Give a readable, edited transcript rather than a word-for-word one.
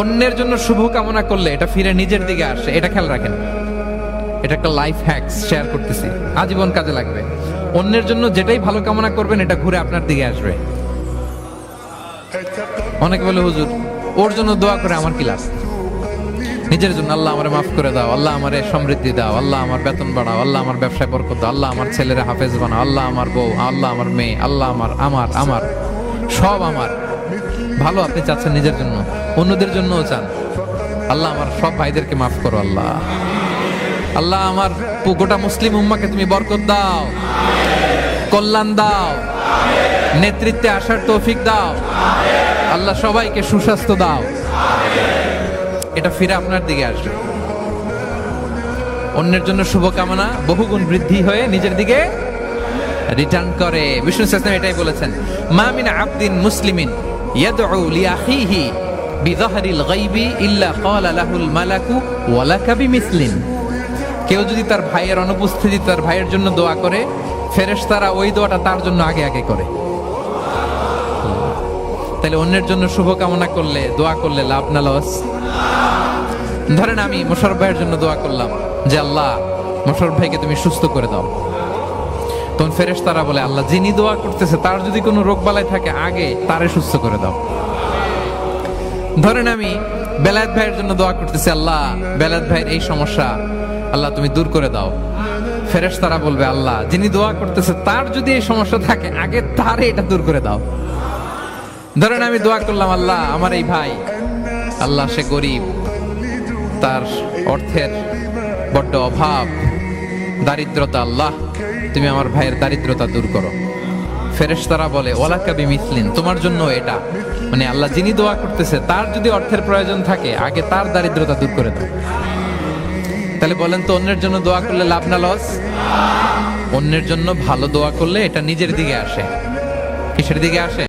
অন্যের জন্য শুভ কামনা করলে এটা ফিরে নিজের দিকে আসে, এটা খেয়াল রাখেন। এটা একটা লাইফ হ্যাকস শেয়ার করতেছি, আজীবন কাজে লাগবে। অন্যের জন্য যেটাই ভালো কামনা করবেন এটা ঘুরে আপনার দিকে আসবে। অনেকে বলে হুজুর ওর জন্য দোয়া করে আমার কি লাভ? নিজের জন্য আল্লাহ আমারে মাফ করে দাও, আল্লাহ আমারে সমৃদ্ধি দাও, আল্লাহ আমার বেতন বাড়াও, আল্লাহ আমার ব্যবসায় বরকত দাও, আল্লাহ আমার ছেলেরা হাফেজ বানাও, আল্লাহ আমার বউ, আল্লাহ আমার মেয়ে, আল্লাহ আমার আমার আমার সব আমার ভালো আপনি চাচ্ছেন নিজের জন্য, অন্যদের জন্যও চান। আল্লাহ আমার সব ভাইদেরকে মাফ করো, আল্লাহ আল্লাহ আমার গোটা মুসলিম উম্মাকে তুমি বরকত দাও, কল্যাণ দাও, নেতৃত্বে আসার তৌফিক দাও, আল্লাহ সবাইকে সুস্বাস্থ্য দাও। এটা ফিরে আপনার দিকে আসবে। অন্যের জন্য শুভকামনা বহুগুণ বৃদ্ধি হয়ে নিজের দিকে রিটার্ন করে। বিষ্ণু সাল্লাল্লাহু এটাই বলেছেন, মা মিন আবদিন মুসলিমিন ইয়াদউ লিআখিহি বিযাহরিল গায়বি ইল্লা ক্বালা লাহুল মালাকু ওয়া লাকা বিমিসলিন। কেউ যদি তার ভাইয়ের অনুপস্থিতি তার ভাইয়ের জন্য দোয়া করে, ফেরেশতারা ওই দোয়াটা তার জন্য আগে আগে করে। তাহলে অন্যের জন্য শুভকামনা করলে, দোয়া করলে লাভ না লস? ধরেন আমি মোশাররফ ভাইয়ের জন্য দোয়া করলাম যে আল্লাহ মোশাররফ ভাইকে তুমি সুস্থ করে দাও, তখন ফেরেশতারা বলে আল্লাহ যিনি দোয়া করতেছে তার যদি কোনো রোগ বালাই থাকে আগে তারে সুস্থ করে দাও। ধরেন আমি বেলায়েত ভাইয়ের জন্য দোয়া করতেছি, আল্লাহ বেলায়েত ভাইয়ের এই সমস্যা আল্লাহ তুমি দূর করে দাও, ফেরেশতারা বলবে আল্লাহ যিনি দোয়া করতেছে তার যদি এই সমস্যা থাকে আগে তারে এটা দূর করে দাও। ধরেন আমি দোয়া করলাম আল্লাহ আমার এই ভাই, আল্লাহ সে গরিব, তার অর্থের বড্ড অভাব, দারিদ্রতা, আল্লাহ তুমি আমার ভাইয়ের দারিদ্রতা দূর করো। ফেরেশতারা বলে ওয়ালাকা বিমিসলিন, তোমার জন্য এটা, মানে আল্লাহ যিনি দোয়া করতেছে তার যদি অর্থের প্রয়োজন থাকে আগে তার দারিদ্রতা দূর করে দাও। তাহলে বলেন তো অন্যের জন্য দোয়া করলে লাভ না লস? অন্যের জন্য ভালো দোয়া করলে এটা নিজের দিকে আসে। কিসের দিকে আসে?